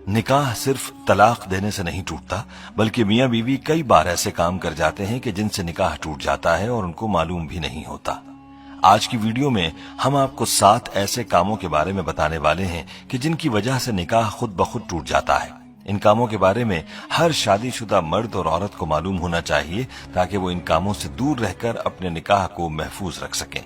نکاح صرف طلاق دینے سے نہیں ٹوٹتا، بلکہ میاں بیوی کئی بار ایسے کام کر جاتے ہیں کہ جن سے نکاح ٹوٹ جاتا ہے اور ان کو معلوم بھی نہیں ہوتا۔ آج کی ویڈیو میں ہم آپ کو 7 ایسے کاموں کے بارے میں بتانے والے ہیں کہ جن کی وجہ سے نکاح خود بخود ٹوٹ جاتا ہے۔ ان کاموں کے بارے میں ہر شادی شدہ مرد اور عورت کو معلوم ہونا چاہیے تاکہ وہ ان کاموں سے دور رہ کر اپنے نکاح کو محفوظ رکھ سکیں۔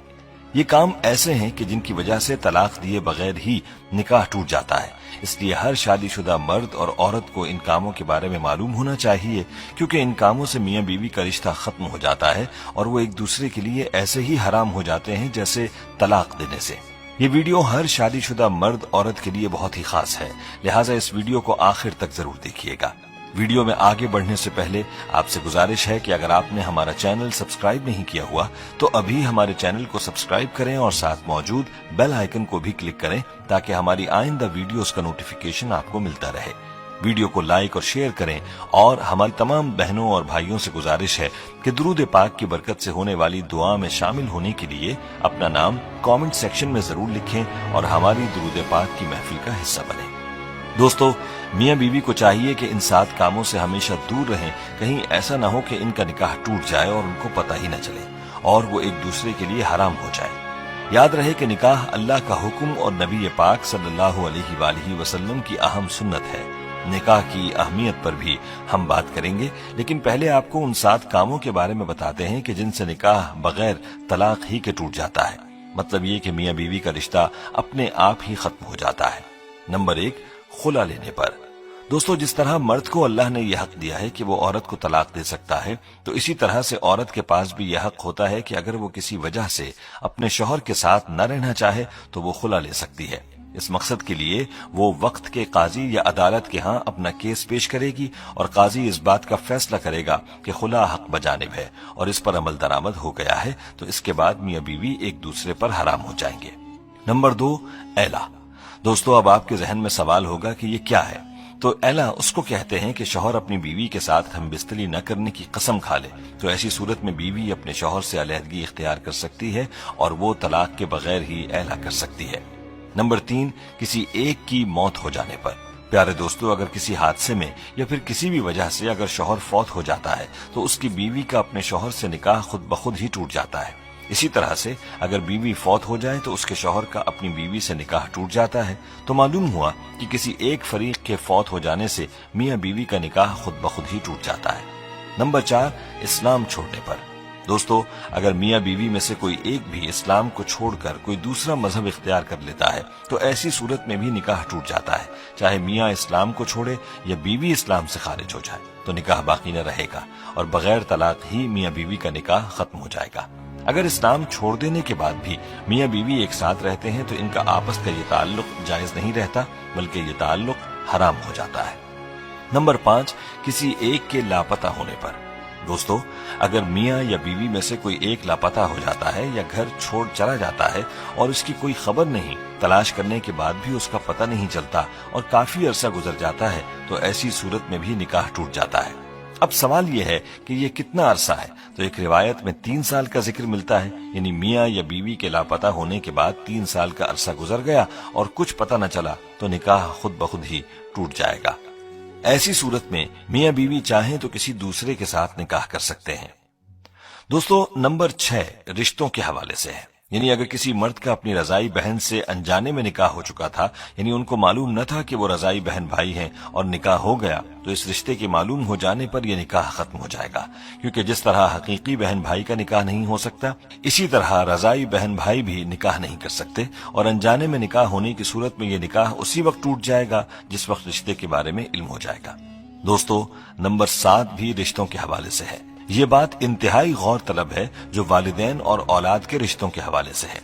یہ کام ایسے ہیں کہ جن کی وجہ سے طلاق دیے بغیر ہی نکاح ٹوٹ جاتا ہے، اس لیے ہر شادی شدہ مرد اور عورت کو ان کاموں کے بارے میں معلوم ہونا چاہیے، کیونکہ ان کاموں سے میاں بیوی کا رشتہ ختم ہو جاتا ہے اور وہ ایک دوسرے کے لیے ایسے ہی حرام ہو جاتے ہیں جیسے طلاق دینے سے۔ یہ ویڈیو ہر شادی شدہ مرد عورت کے لیے بہت ہی خاص ہے، لہٰذا اس ویڈیو کو آخر تک ضرور دیکھیے گا۔ ویڈیو میں آگے بڑھنے سے پہلے آپ سے گزارش ہے کہ اگر آپ نے ہمارا چینل سبسکرائب نہیں کیا ہوا تو ابھی ہمارے چینل کو سبسکرائب کریں اور ساتھ موجود بیل آئیکن کو بھی کلک کریں تاکہ ہماری آئندہ ویڈیوز کا نوٹیفیکیشن آپ کو ملتا رہے۔ ویڈیو کو لائک اور شیئر کریں، اور ہماری تمام بہنوں اور بھائیوں سے گزارش ہے کہ درود پاک کی برکت سے ہونے والی دعا میں شامل ہونے کے لیے اپنا نام کامنٹ سیکشن میں ضرور لکھیں اور ہماری درود پاک کی محفل کا حصہ بنیں۔ دوستو، میاں بیوی کو چاہیے کہ ان 7 کاموں سے ہمیشہ دور رہیں، کہیں ایسا نہ ہو کہ ان کا نکاح ٹوٹ جائے اور ان کو پتہ ہی نہ چلے اور وہ ایک دوسرے کے لیے حرام ہو جائے۔ یاد رہے کہ نکاح اللہ کا حکم اور نبی پاک صلی اللہ علیہ وآلہ وسلم کی اہم سنت ہے۔ نکاح کی اہمیت پر بھی ہم بات کریں گے، لیکن پہلے آپ کو ان 7 کاموں کے بارے میں بتاتے ہیں کہ جن سے نکاح بغیر طلاق ہی کے ٹوٹ جاتا ہے، مطلب یہ کہ میاں بیوی کا رشتہ اپنے آپ ہی ختم ہو جاتا ہے۔ نمبر 1، خلا لینے پر۔ دوستو، جس طرح مرد کو اللہ نے یہ حق دیا ہے کہ وہ عورت کو طلاق دے سکتا ہے، تو اسی طرح سے عورت کے پاس بھی یہ حق ہوتا ہے کہ اگر وہ کسی وجہ سے اپنے شوہر کے ساتھ نہ رہنا چاہے تو وہ خلا لے سکتی ہے۔ اس مقصد کے لیے وہ وقت کے قاضی یا عدالت کے ہاں اپنا کیس پیش کرے گی اور قاضی اس بات کا فیصلہ کرے گا کہ خلا حق بجانب ہے اور اس پر عمل درآمد ہو گیا ہے، تو اس کے بعد میاں بیوی ایک دوسرے پر حرام ہو جائیں گے۔ نمبر 2، ایلا۔ دوستو، اب آپ کے ذہن میں سوال ہوگا کہ یہ کیا ہے؟ تو ایلا اس کو کہتے ہیں کہ شوہر اپنی بیوی کے ساتھ ہم بستری نہ کرنے کی قسم کھا لے، تو ایسی صورت میں بیوی اپنے شوہر سے علیحدگی اختیار کر سکتی ہے اور وہ طلاق کے بغیر ہی ایلا کر سکتی ہے۔ نمبر 3، کسی ایک کی موت ہو جانے پر۔ پیارے دوستو، اگر کسی حادثے میں یا پھر کسی بھی وجہ سے اگر شوہر فوت ہو جاتا ہے تو اس کی بیوی کا اپنے شوہر سے نکاح خود بخود ہی ٹوٹ جاتا ہے۔ اسی طرح سے اگر بیوی فوت ہو جائے تو اس کے شوہر کا اپنی بیوی سے نکاح ٹوٹ جاتا ہے۔ تو معلوم ہوا کہ کسی ایک فریق کے فوت ہو جانے سے میاں بیوی کا نکاح خود بخود ہی ٹوٹ جاتا ہے۔ نمبر 4، اسلام چھوڑنے پر۔ دوستو، اگر میاں بیوی میں سے کوئی ایک بھی اسلام کو چھوڑ کر کوئی دوسرا مذہب اختیار کر لیتا ہے تو ایسی صورت میں بھی نکاح ٹوٹ جاتا ہے، چاہے میاں اسلام کو چھوڑے یا بیوی اسلام سے خارج ہو جائے تو نکاح باقی نہ رہے گا اور بغیر طلاق ہی میاں بیوی کا نکاح ختم ہو جائے گا۔ اگر اسلام چھوڑ دینے کے بعد بھی میاں بیوی ایک ساتھ رہتے ہیں تو ان کا آپس کا یہ تعلق جائز نہیں رہتا، بلکہ یہ تعلق حرام ہو جاتا ہے۔ نمبر 5، کسی ایک کے لاپتہ ہونے پر۔ دوستو، اگر میاں یا بیوی میں سے کوئی ایک لاپتہ ہو جاتا ہے یا گھر چھوڑ چلا جاتا ہے اور اس کی کوئی خبر نہیں، تلاش کرنے کے بعد بھی اس کا پتہ نہیں چلتا اور کافی عرصہ گزر جاتا ہے، تو ایسی صورت میں بھی نکاح ٹوٹ جاتا ہے۔ اب سوال یہ ہے کہ یہ کتنا عرصہ ہے؟ تو ایک روایت میں 3 سال کا ذکر ملتا ہے، یعنی میاں یا بیوی کے لاپتہ ہونے کے بعد 3 سال کا عرصہ گزر گیا اور کچھ پتہ نہ چلا تو نکاح خود بخود ہی ٹوٹ جائے گا۔ ایسی صورت میں میاں بیوی چاہیں تو کسی دوسرے کے ساتھ نکاح کر سکتے ہیں۔ دوستو، نمبر 6 رشتوں کے حوالے سے ہے، یعنی اگر کسی مرد کا اپنی رضائی بہن سے انجانے میں نکاح ہو چکا تھا، یعنی ان کو معلوم نہ تھا کہ وہ رضائی بہن بھائی ہیں اور نکاح ہو گیا، تو اس رشتے کے معلوم ہو جانے پر یہ نکاح ختم ہو جائے گا، کیونکہ جس طرح حقیقی بہن بھائی کا نکاح نہیں ہو سکتا، اسی طرح رضائی بہن بھائی بھی نکاح نہیں کر سکتے، اور انجانے میں نکاح ہونے کی صورت میں یہ نکاح اسی وقت ٹوٹ جائے گا جس وقت رشتے کے بارے میں علم ہو جائے گا۔ دوستو، نمبر 7 بھی رشتوں کے حوالے سے ہے۔ یہ بات انتہائی غور طلب ہے جو والدین اور اولاد کے رشتوں کے حوالے سے ہے۔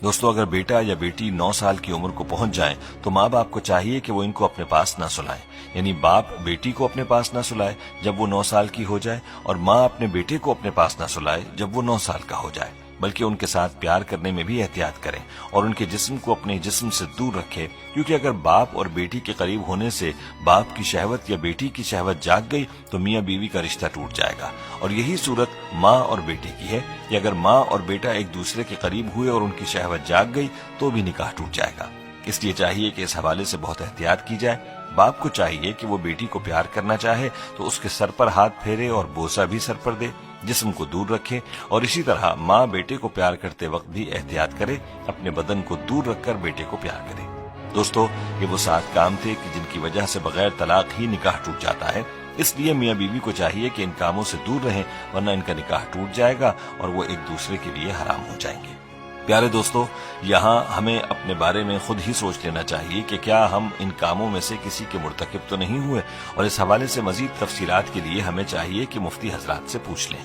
دوستو، اگر بیٹا یا بیٹی 9 سال کی عمر کو پہنچ جائیں تو ماں باپ کو چاہیے کہ وہ ان کو اپنے پاس نہ سلائیں، یعنی باپ بیٹی کو اپنے پاس نہ سلائے جب وہ 9 سال کی ہو جائے، اور ماں اپنے بیٹے کو اپنے پاس نہ سلائے جب وہ 9 سال کا ہو جائے، بلکہ ان کے ساتھ پیار کرنے میں بھی احتیاط کریں اور ان کے جسم کو اپنے جسم سے دور رکھیں، کیونکہ اگر باپ اور بیٹی کے قریب ہونے سے باپ کی شہوت یا بیٹی کی شہوت جاگ گئی تو میاں بیوی کا رشتہ ٹوٹ جائے گا۔ اور یہی صورت ماں اور بیٹے کی ہے کہ اگر ماں اور بیٹا ایک دوسرے کے قریب ہوئے اور ان کی شہوت جاگ گئی تو بھی نکاح ٹوٹ جائے گا۔ اس لیے چاہیے کہ اس حوالے سے بہت احتیاط کی جائے۔ باپ کو چاہیے کہ وہ بیٹی کو پیار کرنا چاہے تو اس کے سر پر ہاتھ پھیرے اور بوسہ بھی سر پر دے، جسم کو دور رکھے، اور اسی طرح ماں بیٹے کو پیار کرتے وقت بھی احتیاط کرے، اپنے بدن کو دور رکھ کر بیٹے کو پیار کرے۔ دوستو، یہ وہ 7 کام تھے کہ جن کی وجہ سے بغیر طلاق ہی نکاح ٹوٹ جاتا ہے۔ اس لیے میاں بیوی کو چاہیے کہ ان کاموں سے دور رہیں، ورنہ ان کا نکاح ٹوٹ جائے گا اور وہ ایک دوسرے کے لیے حرام ہو جائیں گے۔ پیارے دوستو، یہاں ہمیں اپنے بارے میں خود ہی سوچ لینا چاہیے کہ کیا ہم ان کاموں میں سے کسی کے مرتکب تو نہیں ہوئے، اور اس حوالے سے مزید تفصیلات کے لیے ہمیں چاہیے کہ مفتی حضرات سے پوچھ لیں۔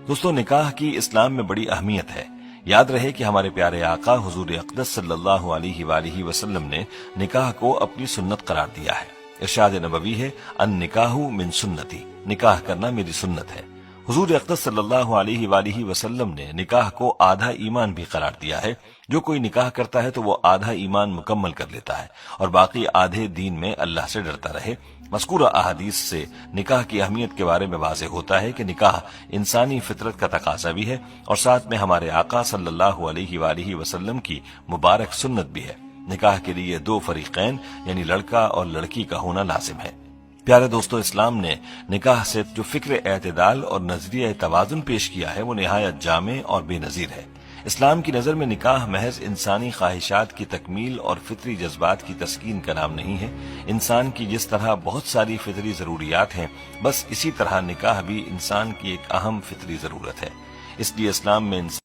دوستو، نکاح کی اسلام میں بڑی اہمیت ہے۔ یاد رہے کہ ہمارے پیارے آقا حضور اقدس صلی اللہ علیہ وآلہ وسلم نے نکاح کو اپنی سنت قرار دیا ہے۔ ارشاد نبوی ہے، النکاح من سنتی، نکاح کرنا میری سنت ہے۔ حضور اقدس صلی اللہ علیہ وآلہ وسلم نے نکاح کو آدھا ایمان بھی قرار دیا ہے۔ جو کوئی نکاح کرتا ہے تو وہ آدھا ایمان مکمل کر لیتا ہے اور باقی آدھے دین میں اللہ سے ڈرتا رہے۔ مذکورہ احادیث سے نکاح کی اہمیت کے بارے میں واضح ہوتا ہے کہ نکاح انسانی فطرت کا تقاضا بھی ہے، اور ساتھ میں ہمارے آقا صلی اللہ علیہ وآلہ وسلم کی مبارک سنت بھی ہے۔ نکاح کے لیے 2 فریقین یعنی لڑکا اور لڑکی کا ہونا لازم ہے۔ پیارے دوستو، اسلام نے نکاح سے جو فکر اعتدال اور نظریہ توازن پیش کیا ہے وہ نہایت جامع اور بے نظیر ہے۔ اسلام کی نظر میں نکاح محض انسانی خواہشات کی تکمیل اور فطری جذبات کی تسکین کا نام نہیں ہے۔ انسان کی جس طرح بہت ساری فطری ضروریات ہیں، بس اسی طرح نکاح بھی انسان کی ایک اہم فطری ضرورت ہے۔ اس لیے اسلام میں انسان